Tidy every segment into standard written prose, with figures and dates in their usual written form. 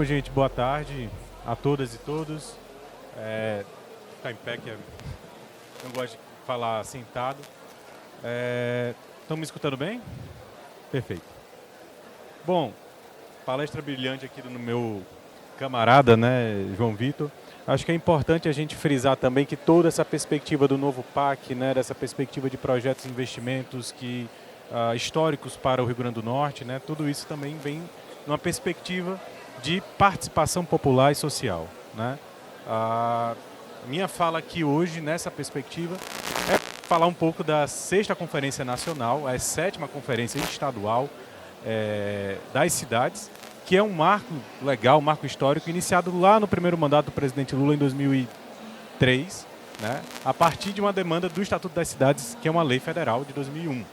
gente, boa tarde a todas e todos. Ficar em pé, que eu gosto de falar sentado. Estão me escutando bem? Perfeito. Bom, palestra brilhante aqui do meu camarada, né, João Vitor. Acho que é importante a gente frisar também que toda essa perspectiva do novo PAC, né, dessa perspectiva de projetos e investimentos históricos para o Rio Grande do Norte, né, tudo isso também vem numa perspectiva de participação popular e social, né? A minha fala aqui hoje, nessa perspectiva, é falar um pouco da 6ª Conferência Nacional, a 7ª Conferência Estadual das cidades, que é um marco legal, um marco histórico, iniciado lá no primeiro mandato do presidente Lula em 2003, né, a partir de uma demanda do Estatuto das Cidades, que é uma lei federal de 2001. Né.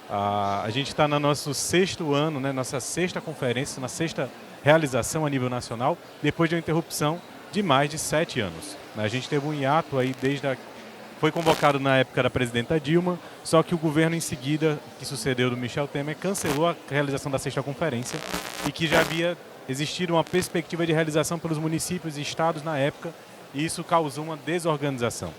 A gente está no nosso 6º ano, né, nossa 6ª conferência, na 6ª realização a nível nacional, depois de uma interrupção de mais de 7 anos. Né. A gente teve um hiato aí foi convocado na época da presidenta Dilma, só que o governo em seguida, que sucedeu do Michel Temer, cancelou a realização da 6ª conferência e que já havia existido uma perspectiva de realização pelos municípios e estados na época, e isso causou uma desorganização.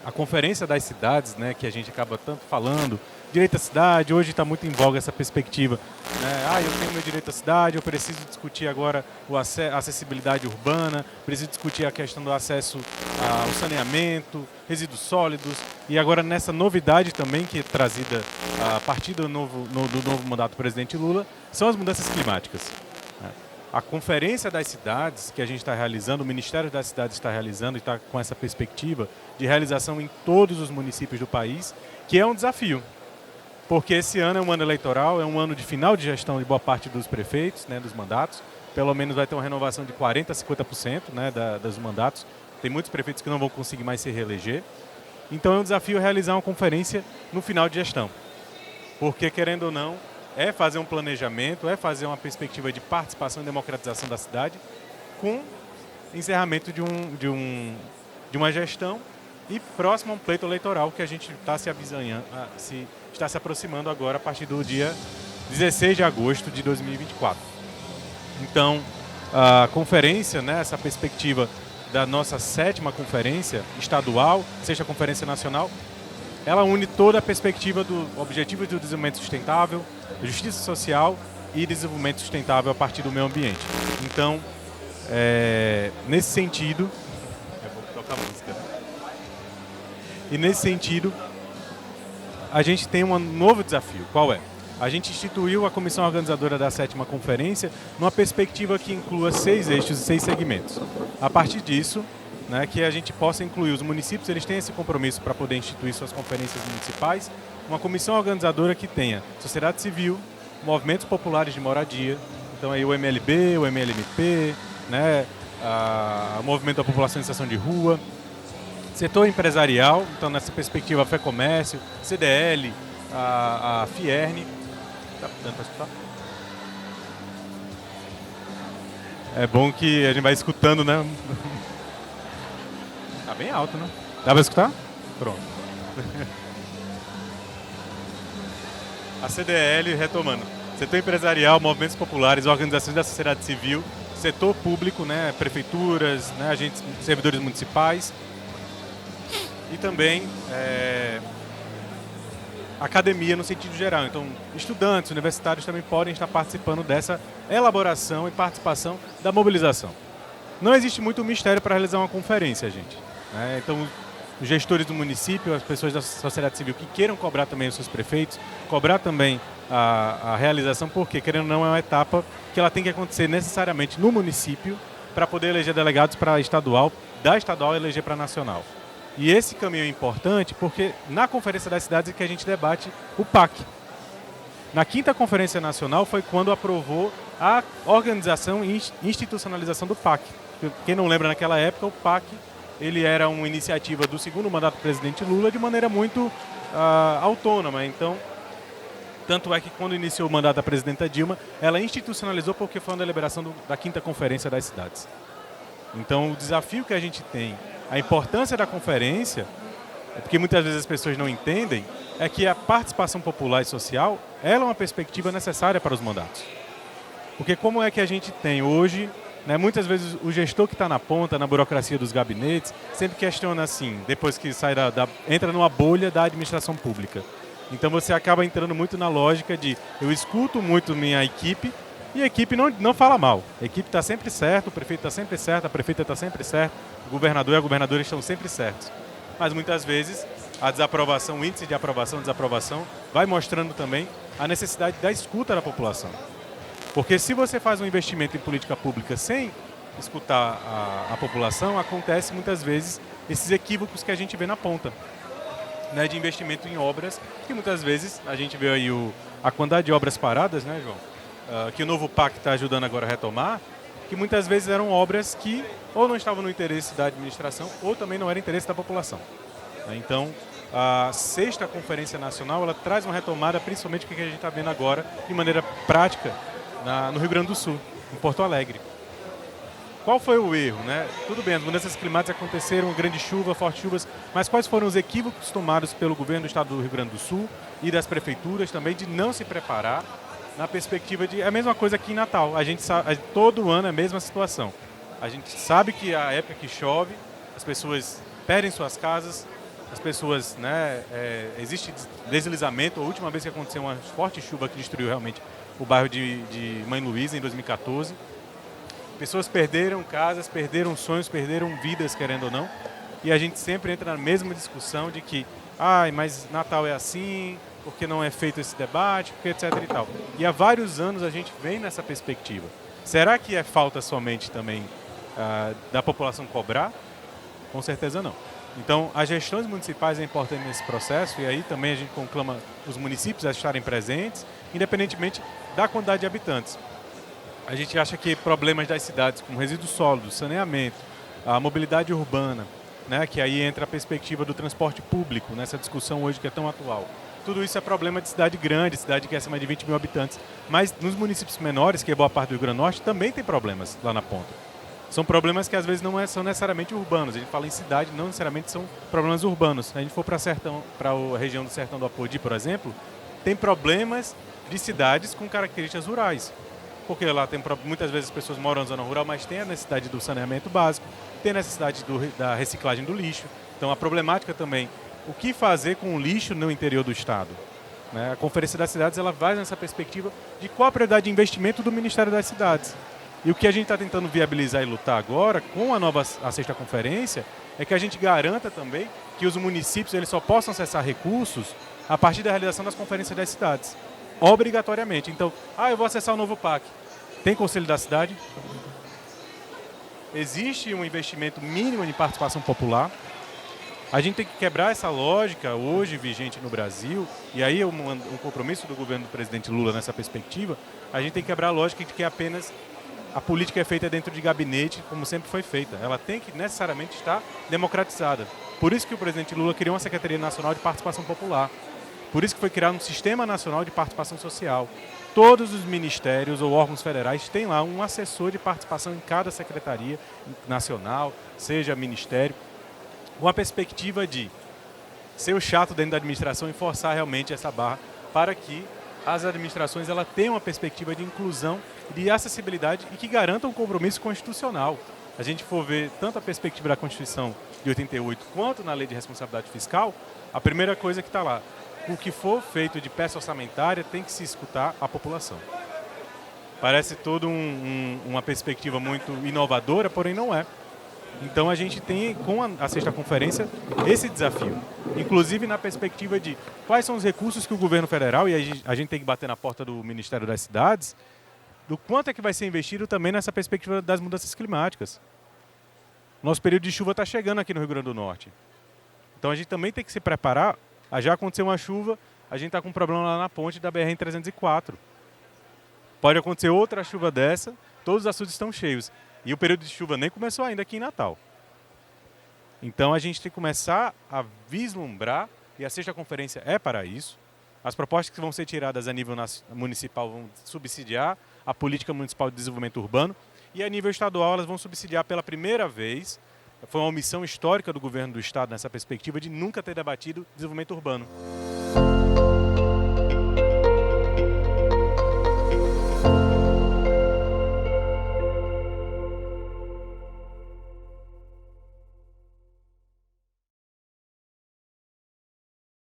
A Conferência das Cidades, né, que a gente acaba tanto falando, direito à cidade, hoje está muito em voga essa perspectiva, né? Eu tenho meu direito à cidade, eu preciso discutir agora a acessibilidade urbana, preciso discutir a questão do acesso ao saneamento, resíduos sólidos, e agora nessa novidade também que é trazida a partir do novo mandato do presidente Lula, são as mudanças climáticas. A Conferência das Cidades que a gente está realizando, o Ministério das Cidades está realizando e está com essa perspectiva de realização em todos os municípios do país, que é um desafio. Porque esse ano é um ano eleitoral, é um ano de final de gestão de boa parte dos prefeitos, né, dos mandatos. Pelo menos vai ter uma renovação de 40% a 50%, né, dos mandatos. Tem muitos prefeitos que não vão conseguir mais se reeleger. Então é um desafio realizar uma conferência no final de gestão. Porque, querendo ou não, é fazer um planejamento, é fazer uma perspectiva de participação e democratização da cidade com encerramento de uma gestão e próximo a um pleito eleitoral que a gente está está se aproximando agora a partir do dia 16 de agosto de 2024. Então, a conferência, né, essa perspectiva da nossa 7ª conferência estadual, 6ª Conferência Nacional, ela une toda a perspectiva do objetivo do desenvolvimento sustentável, justiça social e desenvolvimento sustentável a partir do meio ambiente. Então, nesse sentido, eu vou tocar música. E nesse sentido, a gente tem um novo desafio. Qual é? A gente instituiu a comissão organizadora da 7ª conferência numa perspectiva que inclua 6 eixos e 6 segmentos. A partir disso, né, que a gente possa incluir os municípios, eles têm esse compromisso para poder instituir suas conferências municipais, uma comissão organizadora que tenha sociedade civil, movimentos populares de moradia, então aí o MLB, o MLMP, né, o movimento da população em situação de rua, setor empresarial, então nessa perspectiva a FEComércio, CDL, a Fierne. Tá dando para escutar? É bom que a gente vai escutando, né? Tá bem alto, né? Dá para escutar? Pronto. A CDL, retomando. Setor empresarial, movimentos populares, organizações da sociedade civil, setor público, né? Prefeituras, né? Agentes, servidores municipais. E também academia no sentido geral. Então, estudantes, universitários também podem estar participando dessa elaboração e participação da mobilização. Não existe muito mistério para realizar uma conferência, gente. Então, os gestores do município, as pessoas da sociedade civil que queiram cobrar também os seus prefeitos, cobrar também a realização, porque, querendo ou não, é uma etapa que ela tem que acontecer necessariamente no município para poder eleger delegados para estadual, da estadual eleger para nacional. E esse caminho é importante porque na Conferência das Cidades é que a gente debate o PAC. Na 5ª Conferência Nacional foi quando aprovou a organização e institucionalização do PAC. Quem não lembra, naquela época, o PAC ele era uma iniciativa do 2º mandato do presidente Lula de maneira muito autônoma. Então, tanto é que quando iniciou o mandato da presidenta Dilma, ela institucionalizou porque foi uma deliberação da 5ª Conferência das Cidades. Então, o desafio que a gente tem, a importância da conferência, porque muitas vezes as pessoas não entendem, é que a participação popular e social ela é uma perspectiva necessária para os mandatos. Porque como é que a gente tem hoje, né, muitas vezes o gestor que está na ponta, na burocracia dos gabinetes, sempre questiona assim, depois que sai entra numa bolha da administração pública. Então você acaba entrando muito na lógica de eu escuto muito minha equipe e a equipe não fala mal. A equipe está sempre certa, o prefeito está sempre certo, a prefeita está sempre certa, o governador e a governadora estão sempre certos. Mas muitas vezes a desaprovação, o índice de aprovação, desaprovação, vai mostrando também a necessidade da escuta da população. Porque se você faz um investimento em política pública sem escutar a população, acontece muitas vezes esses equívocos que a gente vê na ponta, né, de investimento em obras, que muitas vezes a gente vê aí a quantidade de obras paradas, né, João? Que o novo PAC está ajudando agora a retomar, que muitas vezes eram obras que ou não estavam no interesse da administração ou também não era interesse da população. Então, a 6ª Conferência Nacional, ela traz uma retomada, principalmente o que a gente está vendo agora, de maneira prática, no Rio Grande do Sul, em Porto Alegre. Qual foi o erro, né? Tudo bem, as mudanças climáticas aconteceram, grande chuva, fortes chuvas, mas quais foram os equívocos tomados pelo governo do estado do Rio Grande do Sul e das prefeituras também de não se preparar na perspectiva de... É a mesma coisa aqui em Natal, a gente sabe, todo ano é a mesma situação. A gente sabe que a época que chove, as pessoas perdem suas casas, as pessoas, né, existe deslizamento. A última vez que aconteceu uma forte chuva que destruiu realmente o bairro de Mãe Luísa, em 2014. Pessoas perderam casas, perderam sonhos, perderam vidas, querendo ou não. E a gente sempre entra na mesma discussão de que, mas Natal é assim, porque não é feito esse debate, porque etc e tal. E há vários anos a gente vem nessa perspectiva. Será que é falta somente também da população cobrar? Com certeza não. Então, as gestões municipais é importante nesse processo e aí também a gente conclama os municípios a estarem presentes, independentemente da quantidade de habitantes. A gente acha que problemas das cidades, como resíduos sólidos, saneamento, a mobilidade urbana, né, que aí entra a perspectiva do transporte público, nessa discussão hoje que é tão atual. Tudo isso é problema de cidade grande, cidade que é acima de 20 mil habitantes. Mas nos municípios menores, que é boa parte do Rio Grande do Norte, também tem problemas lá na ponta. São problemas que às vezes não são necessariamente urbanos. A gente fala em cidade, não necessariamente são problemas urbanos. Se a gente for para a região do Sertão do Apodi, por exemplo, tem problemas de cidades com características rurais. Porque lá tem muitas vezes as pessoas moram na zona rural, mas tem a necessidade do saneamento básico, tem a necessidade da reciclagem do lixo. Então a problemática também, o que fazer com o lixo no interior do estado? Né? A Conferência das Cidades ela vai nessa perspectiva de qual a prioridade de investimento do Ministério das Cidades. E o que a gente está tentando viabilizar e lutar agora, com a 6ª Conferência, é que a gente garanta também que os municípios eles só possam acessar recursos a partir da realização das Conferências das Cidades. Obrigatoriamente. Então, eu vou acessar o novo PAC. Tem Conselho da Cidade? Existe um investimento mínimo de participação popular. A gente tem que quebrar essa lógica hoje vigente no Brasil, e aí é um compromisso do governo do presidente Lula nessa perspectiva, a gente tem que quebrar a lógica de que apenas a política é feita dentro de gabinete, como sempre foi feita. Ela tem que necessariamente estar democratizada. Por isso que o presidente Lula criou uma Secretaria Nacional de Participação Popular. Por isso que foi criado um Sistema Nacional de Participação Social. Todos os ministérios ou órgãos federais têm lá um assessor de participação em cada secretaria nacional, seja ministério, com a perspectiva de ser o chato dentro da administração e forçar realmente essa barra para que as administrações ela tenham uma perspectiva de inclusão, de acessibilidade e que garantam um compromisso constitucional. A gente for ver tanto a perspectiva da Constituição de 88 quanto na Lei de Responsabilidade Fiscal, a primeira coisa que está lá, o que for feito de peça orçamentária tem que se escutar a população. Parece toda uma perspectiva muito inovadora, porém não é. Então a gente tem, com a 6ª Conferência, esse desafio. Inclusive na perspectiva de quais são os recursos que o governo federal, e a gente tem que bater na porta do Ministério das Cidades, do quanto é que vai ser investido também nessa perspectiva das mudanças climáticas. Nosso período de chuva está chegando aqui no Rio Grande do Norte. Então a gente também tem que se preparar. Já aconteceu uma chuva, a gente está com um problema lá na ponte da BR-304. Pode acontecer outra chuva dessa, todos os açudes estão cheios. E o período de chuva nem começou ainda aqui em Natal. Então a gente tem que começar a vislumbrar, e a 6ª Conferência é para isso. As propostas que vão ser tiradas a nível municipal vão subsidiar a política municipal de desenvolvimento urbano, e a nível estadual elas vão subsidiar pela primeira vez. Foi uma omissão histórica do governo do estado nessa perspectiva de nunca ter debatido desenvolvimento urbano.